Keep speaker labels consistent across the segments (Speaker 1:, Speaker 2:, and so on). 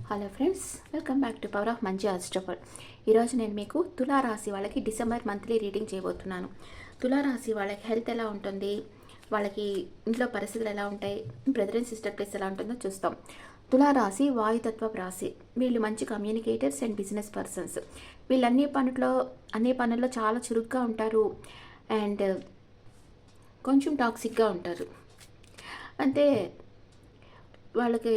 Speaker 1: Hello friends, welcome back to power of మంచి ఆస్ట్రోపర్. ఈరోజు నేను మీకు తులారాశి వాళ్ళకి డిసెంబర్ మంత్లీ రీడింగ్ చేయబోతున్నాను. తులారాశి వాళ్ళకి హెల్త్ ఎలా ఉంటుంది, వాళ్ళకి ఇంట్లో పరిస్థితులు ఎలా ఉంటాయి, బ్రదర్ అండ్ సిస్టర్ ప్లేస్ ఎలా ఉంటుందో చూస్తాం. తులారాశి వాయుతత్వపు రాశి. వీళ్ళు మంచి కమ్యూనికేటర్స్ అండ్ బిజినెస్ పర్సన్స్. వీళ్ళు అన్ని పనుల్లో చాలా చురుగ్గా ఉంటారు అండ్ కొంచెం టాక్సిక్గా ఉంటారు. అంటే వాళ్ళకి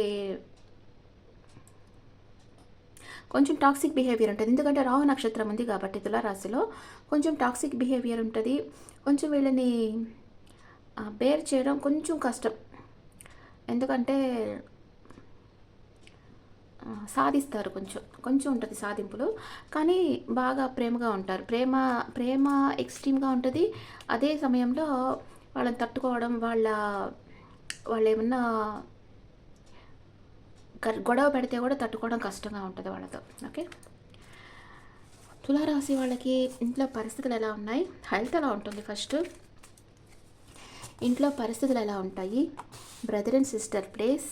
Speaker 1: కొంచెం టాక్సిక్ బిహేవియర్ ఉంటుంది. ఎందుకంటే రాహు నక్షత్రం ఉంది కాబట్టి తులారాశిలో కొంచెం టాక్సిక్ బిహేవియర్ ఉంటుంది. కొంచెం వీళ్ళని బేర్ చేయడం కొంచెం కష్టం. ఎందుకంటే సాధిస్తారు, కొంచెం కొంచెం ఉంటుంది సాధింపులు. కానీ బాగా ప్రేమగా ఉంటారు. ప్రేమ ఎక్స్ట్రీమ్గా ఉంటుంది. అదే సమయంలో వాళ్ళని తట్టుకోవడం, వాళ్ళు ఏమన్నా గొడవ పెడితే కూడా తట్టుకోవడం కష్టంగా ఉంటుంది వాళ్ళతో. ఓకే, తులారాశి వాళ్ళకి ఇంట్లో పరిస్థితులు ఎలా ఉన్నాయి, హెల్త్ ఎలా ఉంటుంది. ఫస్ట్ ఇంట్లో పరిస్థితులు ఎలా ఉంటాయి, brother and sister place,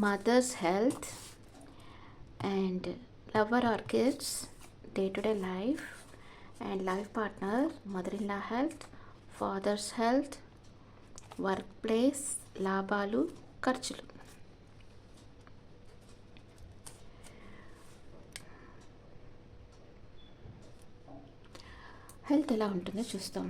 Speaker 1: mother's health and lover or kids, day to day life and life partner, mother in law health, father's health, work place, లాభాలు, ఖర్చులు. హెల్త్ ఎలా ఉంటుందో చూస్తాం.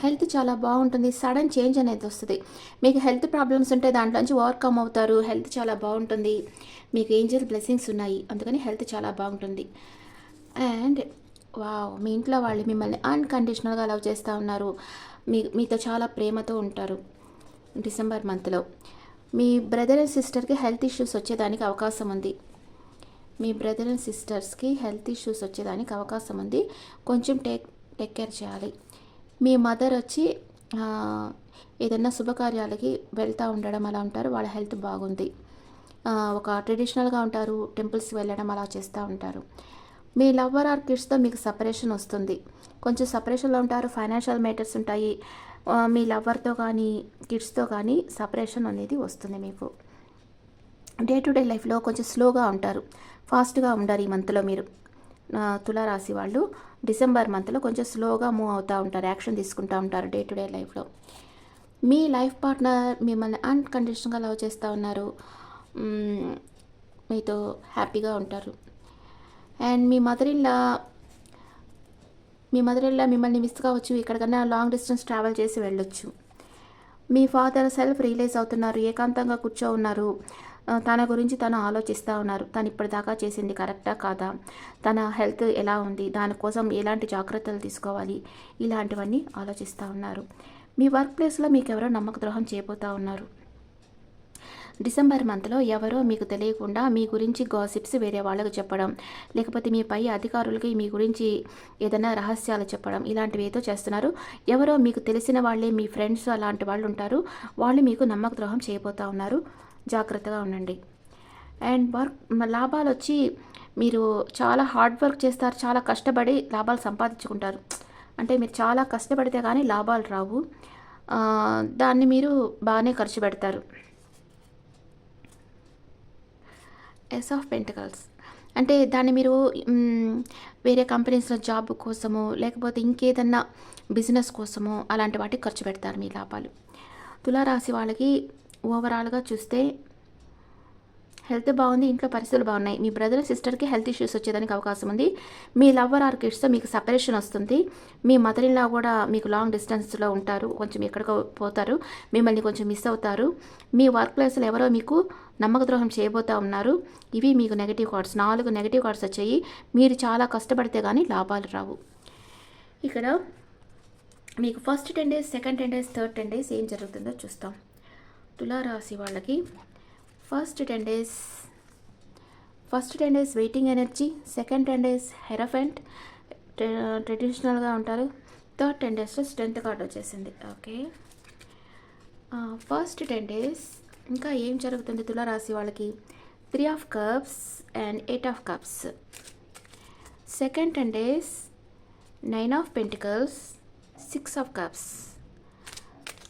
Speaker 1: హెల్త్ చాలా బాగుంటుంది. సడన్ చేంజ్ అనేది వస్తుంది. మీకు హెల్త్ ప్రాబ్లమ్స్ ఉంటే దాంట్లోంచి ఓవర్కమ్ అవుతారు. హెల్త్ చాలా బాగుంటుంది. మీకు ఏంజల్ బ్లెస్సింగ్స్ ఉన్నాయి, అందుకని హెల్త్ చాలా బాగుంటుంది. అండ్ వావ్, మీ ఇంట్లో వాళ్ళు మిమ్మల్ని అన్కండిషనల్గా లవ్ చేస్తూ ఉన్నారు. మీతో చాలా ప్రేమతో ఉంటారు. డిసెంబర్ మంత్లో మీ బ్రదర్ అండ్ సిస్టర్కి హెల్త్ ఇష్యూస్ వచ్చేదానికి అవకాశం ఉంది. మీ బ్రదర్ అండ్ సిస్టర్స్కి హెల్త్ ఇష్యూస్ వచ్చేదానికి అవకాశం ఉంది. కొంచెం టేక్ కేర్ చేయాలి. మీ మదర్ వచ్చి ఏదైనా శుభకార్యాలకి వెళ్తూ ఉండడం అలా ఉంటారు. వాళ్ళ హెల్త్ బాగుంది. ఒక ట్రెడిషనల్గా ఉంటారు, టెంపుల్స్కి వెళ్ళడం అలా చేస్తూ ఉంటారు. మీ లవ్వర్ ఆర్ కిడ్స్తో మీకు సపరేషన్ వస్తుంది. కొంచెం సపరేషన్లో ఉంటారు. ఫైనాన్షియల్ మ్యాటర్స్ ఉంటాయి. మీ లవ్వర్తో కానీ కిడ్స్తో కానీ సపరేషన్ అనేది వస్తుంది మీకు. డే టు డే లైఫ్లో కొంచెం స్లోగా ఉంటారు, ఫాస్ట్గా ఉండరు. ఈ మంత్లో మీరు తులారాశి వాళ్ళు డిసెంబర్ మంత్లో కొంచెం స్లోగా మూవ్ అవుతూ ఉంటారు, యాక్షన్ తీసుకుంటూ ఉంటారు డే టు డే లైఫ్లో. మీ లైఫ్ పార్ట్నర్ మిమ్మల్ని అన్కండిషనల్గా లవ్ చేస్తూ ఉన్నారు. మీతో హ్యాపీగా ఉంటారు. అండ్ మీ మదర్ ఇన్ లా మిమ్మల్ని మిస్ కావచ్చు. ఎక్కడికన్నా లాంగ్ డిస్టెన్స్ ట్రావెల్ చేసి వెళ్ళొచ్చు. మీ ఫాదర్ సెల్ఫ్ రియలైజ్ అవుతున్నారు, ఏకాంతంగా కూర్చో ఉన్నారు. తన గురించి తను ఆలోచిస్తూ ఉన్నారు. తను ఇప్పటిదాకా చేసింది కరెక్టా కాదా, తన హెల్త్ ఎలా ఉంది, దానికోసం ఎలాంటి జాగ్రత్తలు తీసుకోవాలి, ఇలాంటివన్నీ ఆలోచిస్తూ ఉన్నారు. మీ వర్క్ ప్లేస్లో మీకు ఎవరో నమ్మక ద్రోహం చేయబోతూ ఉన్నారు. డిసెంబర్ మంత్లో ఎవరో మీకు తెలియకుండా మీ గురించి గాసిప్స్ వేరే వాళ్ళకు చెప్పడం, లేకపోతే మీ పై అధికారులకి మీ గురించి ఏదైనా రహస్యాలు చెప్పడం, ఇలాంటివి ఏదో చేస్తున్నారు. ఎవరో మీకు తెలిసిన వాళ్ళే, మీ ఫ్రెండ్స్ అలాంటి వాళ్ళు ఉంటారు. వాళ్ళు మీకు నమ్మక ద్రోహం చేయబోతూ ఉన్నారు. జాగ్రత్తగా ఉండండి. అండ్ లాభాలు వచ్చి మీరు చాలా హార్డ్ వర్క్ చేస్తారు, చాలా కష్టపడి లాభాలు సంపాదించుకుంటారు. అంటే మీరు చాలా కష్టపడితే కానీ లాభాలు రావు. దాన్ని మీరు బాగానే ఖర్చు పెడతారు. ఎస్ ఆఫ్ పెంటికల్స్ అంటే దాన్ని మీరు వేరే కంపెనీస్లో జాబ్ కోసమో లేకపోతే ఇంకేదన్నా బిజినెస్ కోసమో అలాంటి వాటికి ఖర్చు పెడతారు మీ లాభాలు. తులారాశి వాళ్ళకి ఓవరాల్గా చూస్తే హెల్త్ బాగుంది, ఇంట్లో పరిస్థితులు బాగున్నాయి. మీ బ్రదర్ సిస్టర్కి హెల్త్ ఇష్యూస్ వచ్చేదానికి అవకాశం ఉంది. మీ లవ్వర్ ఆర్ కిడ్స్తో మీకు సపరేషన్ వస్తుంది. మీ మదర్ ఇన్ లా కూడా మీకు లాంగ్ డిస్టెన్స్లో ఉంటారు, కొంచెం ఎక్కడికో పోతారు, మిమ్మల్ని కొంచెం మిస్ అవుతారు. మీ వర్క్ ప్లేస్లో ఎవరో మీకు నమ్మక ద్రోహం చేయబోతూ ఉన్నారు. ఇవి మీకు నెగిటివ్ కార్డ్స్. 4 నెగిటివ్ కార్డ్స్ వచ్చాయి. మీరు చాలా కష్టపడితే కానీ లాభాలు రావు. ఇక్కడ మీకు first 10 days, second 10 days, third 10 days ఏం జరుగుతుందో చూస్తాం. తులారాశి వాళ్ళకి first 10 days waiting energy, second 10 days hierophant, ట్రెడిషనల్గా ఉంటారు. థర్డ్ 10 daysలో స్ట్రెంత్ కార్డ్ వచ్చేసింది. ఓకే, ఫస్ట్ 10 days ఇంకా ఏం జరుగుతుంది తులారాశి వాళ్ళకి, 3 of cups and 8 of cups. Second 10 days 9 of pentacles, 6 of cups.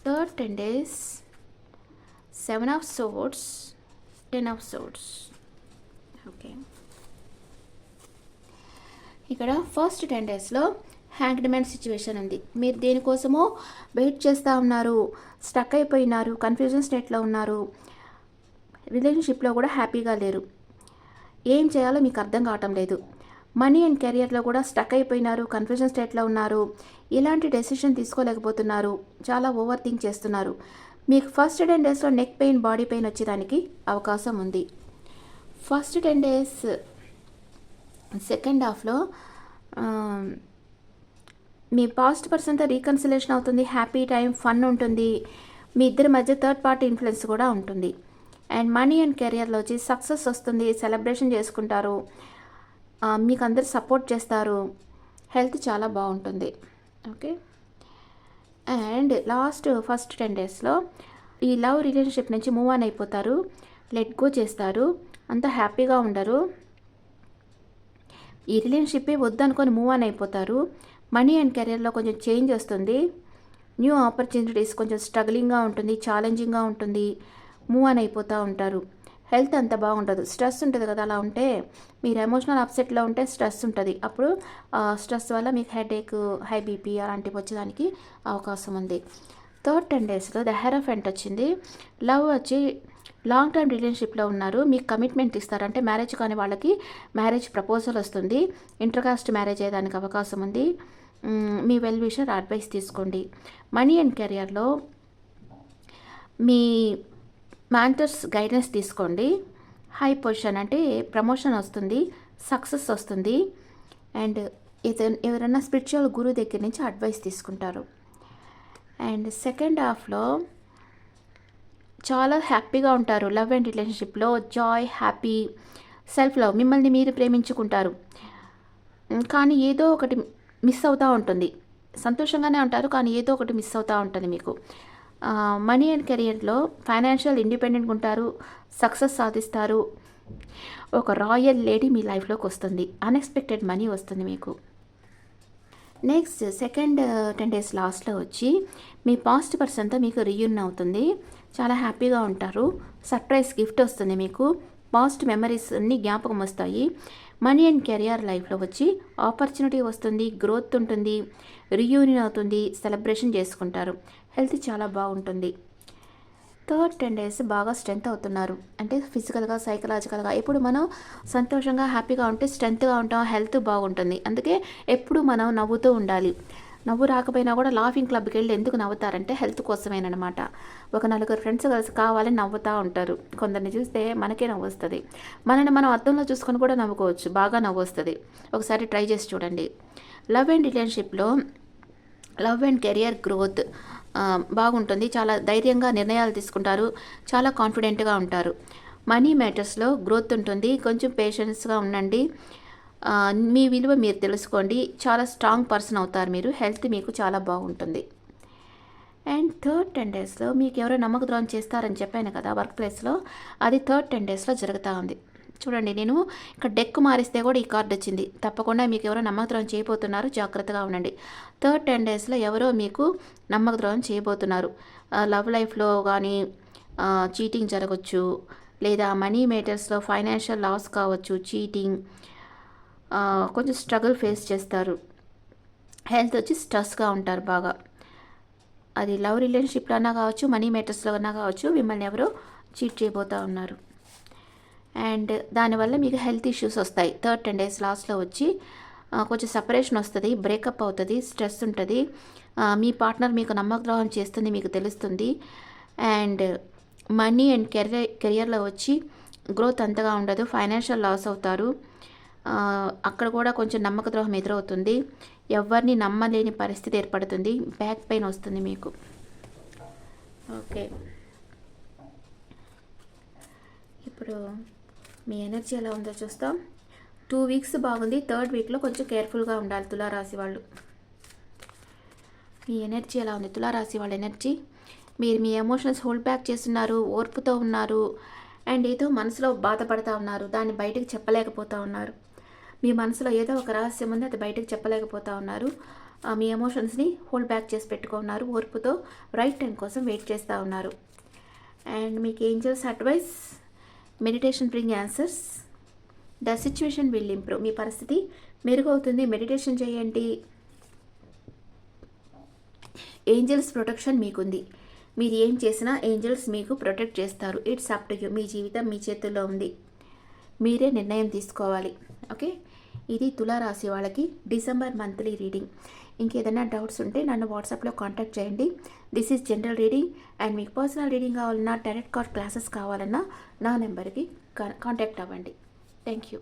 Speaker 1: Third 10 days 7 of swords, 10 of swords. Okay, ఇక్కడ first 10 డేస్లో హ్యాంగ్డ్ మ్యాన్ సిచ్యువేషన్ ఉంది. మీరు దేనికోసమో వెయిట్ చేస్తూ ఉన్నారు, స్టక్ అయిపోయినారు, కన్ఫ్యూజన్ స్టేట్లో ఉన్నారు, రిలేషన్షిప్లో కూడా హ్యాపీగా లేరు, ఏం చేయాలో మీకు అర్థం కావటం లేదు. మనీ అండ్ కెరియర్లో కూడా స్టక్ అయిపోయినారు, కన్ఫ్యూజన్ స్టేట్లో ఉన్నారు, ఇలాంటి డెసిషన్ తీసుకోలేకపోతున్నారు, చాలా ఓవర్ థింక్ చేస్తున్నారు. మీకు ఫస్ట్ 10 డేస్లో నెక్ పెయిన్, బాడీ పెయిన్ వచ్చేదానికి అవకాశం ఉంది. ఫస్ట్ 10 డేస్ సెకండ్ హాఫ్లో మీ పాస్ట్ పర్సన్తో రీకన్సిలేషన్ అవుతుంది, హ్యాపీ టైం, ఫన్ ఉంటుంది, మీ ఇద్దరి మధ్య థర్డ్ పార్టీ ఇన్ఫ్లుయెన్స్ కూడా ఉంటుంది. అండ్ మనీ అండ్ కెరియర్లో వచ్చి సక్సెస్ వస్తుంది, సెలబ్రేషన్ చేసుకుంటారు, మీకు అందరు సపోర్ట్ చేస్తారు, హెల్త్ చాలా బాగుంటుంది. ఓకే, అండ్ ఫస్ట్ 10 డేస్లో ఈ లవ్ రిలేషన్షిప్ నుంచి మూవ్ ఆన్ అయిపోతారు, లెట్ గో చేస్తారు, అంత హ్యాపీగా ఉండరు, ఈ రిలేషన్షిప్పే వద్దనుకొని మూవ్ ఆన్ అయిపోతారు. మనీ అండ్ కెరియర్లో కొంచెం చేంజ్ వస్తుంది, న్యూ ఆపర్చునిటీస్, కొంచెం స్ట్రగ్లింగ్గా ఉంటుంది, ఛాలెంజింగ్గా ఉంటుంది, మూవ్ ఆన్ అయిపోతూ ఉంటారు. హెల్త్ అంత బాగుండదు, స్ట్రెస్ ఉంటుంది కదా, అలా ఉంటే మీరు ఎమోషనల్ అప్సెట్లో ఉంటే స్ట్రెస్ ఉంటుంది, అప్పుడు స్ట్రెస్ వల్ల మీకు హెడేక్, హై బీపీ అలాంటివి వచ్చేదానికి అవకాశం ఉంది. థర్డ్ 10 డేస్లో ద హెరోఫెంట్ వచ్చింది. లవ్ వచ్చి లాంగ్ టర్మ్ రిలేషన్షిప్లో ఉన్నారు, మీకు కమిట్మెంట్ ఇస్తారు, అంటే మ్యారేజ్ కాని వాళ్ళకి మ్యారేజ్ ప్రపోజల్ వస్తుంది, ఇంటర్కాస్ట్ మ్యారేజ్ అయ్యేదానికి అవకాశం ఉంది. మీ వెల్ విషర్ అడ్వైస్ తీసుకోండి. మనీ అండ్ కెరియర్లో మీ మెంటర్స్ గైడెన్స్ తీసుకోండి, హై పొజిషన్ అంటే ప్రమోషన్ వస్తుంది, సక్సెస్ వస్తుంది, అండ్ ఎవరైనా స్పిరిచువల్ గురువు దగ్గర నుంచి అడ్వైస్ తీసుకుంటారు. అండ్ సెకండ్ హాఫ్లో చాలా హ్యాపీగా ఉంటారు, లవ్ అండ్ రిలేషన్షిప్లో జాయ్, హ్యాపీ, సెల్ఫ్ లవ్, మిమ్మల్ని మీరు ప్రేమించుకుంటారు, కానీ ఏదో ఒకటి మిస్ అవుతూ ఉంటుంది, సంతోషంగానే ఉంటారు కానీ ఏదో ఒకటి మిస్ అవుతూ ఉంటుంది మీకు. మనీ అండ్ కెరియర్లో ఫైనాన్షియల్ ఇండిపెండెంట్గా ఉంటారు, సక్సెస్ సాధిస్తారు, ఒక రాయల్ లేడీ మీ లైఫ్లోకి వస్తుంది, అన్ఎక్స్పెక్టెడ్ మనీ వస్తుంది మీకు. నెక్స్ట్ సెకండ్ 10 డేస్ లాస్ట్లో వచ్చి మీ పాస్ట్ పర్సన్తో మీకు రీయూనియన్ అవుతుంది, చాలా హ్యాపీగా ఉంటారు, సర్ప్రైజ్ గిఫ్ట్ వస్తుంది మీకు, పాస్ట్ మెమరీస్ అన్నీ జ్ఞాపకం వస్తాయి. మనీ అండ్ కెరియర్ లైఫ్లో వచ్చి ఆపర్చునిటీ వస్తుంది, గ్రోత్ ఉంటుంది, రీయూనియన్ అవుతుంది, సెలబ్రేషన్ చేసుకుంటారు, హెల్త్ చాలా బాగుంటుంది. థర్డ్ 10 డేస్ బాగా స్ట్రెంత్ అవుతున్నారు, అంటే ఫిజికల్గా, సైకలాజికల్గా ఎప్పుడు మనం సంతోషంగా, హ్యాపీగా ఉంటే స్ట్రెంత్గా ఉంటాం, హెల్త్ బాగుంటుంది. అందుకే ఎప్పుడు మనం నవ్వుతూ ఉండాలి. నవ్వు రాకపోయినా కూడా లాఫింగ్ క్లబ్కి వెళ్ళి ఎందుకు నవ్వుతారంటే హెల్త్ కోసమేనమాట. ఒక నలుగురు ఫ్రెండ్స్ కలిసి కావాలని నవ్వుతూ ఉంటారు, కొందరిని చూస్తే మనకే నవ్వు వస్తుంది, మనని మనం అద్దంలో చూసుకొని కూడా నవ్వుకోవచ్చు, బాగా నవ్వు వస్తుంది, ఒకసారి ట్రై చేసి చూడండి. లవ్ అండ్ రిలేషన్షిప్లో లవ్ అండ్ కెరియర్ గ్రోత్ బాగుంటుంది, చాలా ధైర్యంగా నిర్ణయాలు తీసుకుంటారు, చాలా కాన్ఫిడెంట్గా ఉంటారు. మనీ మ్యాటర్స్లో గ్రోత్ ఉంటుంది, కొంచెం పేషెన్స్గా ఉండండి, మీ విలువ మీరు తెలుసుకోండి, చాలా స్ట్రాంగ్ పర్సన్ అవుతారు మీరు, హెల్త్ మీకు చాలా బాగుంటుంది. అండ్ థర్డ్ 10 డేస్లో మీకు ఎవరో నమ్మక ద్రోహం చేస్తారని చెప్పాను కదా వర్క్ ప్లేస్లో, అది థర్డ్ 10 డేస్లో జరుగుతూ ఉంది. చూడండి, నేను ఇక్కడ డెక్ మారిస్తే కూడా ఈ కార్డు వచ్చింది, తప్పకుండా మీకు ఎవరో నమ్మక ద్రోహం చేయబోతున్నారు, జాగ్రత్తగా ఉండండి. థర్డ్ 10 డేస్లో ఎవరో మీకు నమ్మక ద్రోహం చేయబోతున్నారు, లవ్ లైఫ్లో కానీ చీటింగ్ జరగచ్చు, లేదా మనీ మేటర్స్లో ఫైనాన్షియల్ లాస్ కావచ్చు, చీటింగ్, కొంచెం స్ట్రగుల్ ఫేస్ చేస్తారు, హెల్త్ వచ్చి స్ట్రెస్గా ఉంటారు బాగా, అది లవ్ రిలేషన్షిప్లో అన్నా కావచ్చు, మనీ మేటర్స్లో అన్నా కావచ్చు, మిమ్మల్ని ఎవరో చీట్ చేయబోతూ ఉన్నారు. అండ్ దానివల్ల మీకు హెల్త్ ఇష్యూస్ వస్తాయి. థర్డ్ 10 డేస్ లాస్ట్లో వచ్చి కొంచెం సపరేషన్ వస్తుంది, బ్రేకప్ అవుతుంది, స్ట్రెస్ ఉంటుంది, మీ పార్ట్నర్ మీకు నమ్మక ద్రోహం చేస్తుంది మీకు తెలుస్తుంది. అండ్ మనీ అండ్ కెరియర్లో వచ్చి గ్రోత్ అంతగా ఉండదు, ఫైనాన్షియల్ లాస్ అవుతారు, అక్కడ కూడా కొంచెం నమ్మక ద్రోహం ఎదురవుతుంది, ఎవరిని నమ్మలేని పరిస్థితి ఏర్పడుతుంది, బ్యాక్ పెయిన్ వస్తుంది మీకు. ఓకే, ఇప్పుడు మీ ఎనర్జీ ఎలా ఉందో చూస్తాం. 2 వీక్స్ బాగుంది, థర్డ్ వీక్లో కొంచెం కేర్ఫుల్గా ఉండాలి తులారాశి వాళ్ళు. మీ ఎనర్జీ ఎలా ఉంది తులారాశి వాళ్ళ ఎనర్జీ? మీరు మీ ఎమోషన్స్ హోల్డ్ బ్యాక్ చేస్తున్నారు, ఓర్పుతో ఉన్నారు, అండ్ ఏదో మనసులో బాధపడుతూ ఉన్నారు, దాన్ని బయటకు చెప్పలేకపోతూ ఉన్నారు. మీ మనసులో ఏదో ఒక రహస్యం ఉంది, అది బయటకు చెప్పలేకపోతూ ఉన్నారు, మీ ఎమోషన్స్ని హోల్డ్ బ్యాక్ చేసి పెట్టుకున్నారు, ఓర్పుతో రైట్ టైం కోసం వెయిట్ చేస్తూ ఉన్నారు. అండ్ మీకు angels advice, meditation bring answers. The situation will improve. మీ పరిస్థితి మెరుగవుతుంది. మెడిటేషన్ చేయండి. ఏంజల్స్ ప్రొటెక్షన్ మీకుంది. మీరు ఏం చేసినా ఏంజల్స్ మీకు ప్రొటెక్ట్ చేస్తారు. It's up to you. మీ జీవితం మీ చేతుల్లో ఉంది. మీరే నిర్ణయం తీసుకోవాలి. ఓకే, ఇది తులారాశి వాళ్ళకి డిసెంబర్ మంత్లీ రీడింగ్. ఇంకేదైనా డౌట్స్ ఉంటే నన్ను వాట్సాప్లో కాంటాక్ట్ చేయండి. This is general reading. And మీకు పర్సనల్ రీడింగ్ కావాలన్నా, టారెట్ కార్డ్ క్లాసెస్ కావాలన్నా నా నెంబర్కి కాంటాక్ట్ అవ్వండి. Thank you.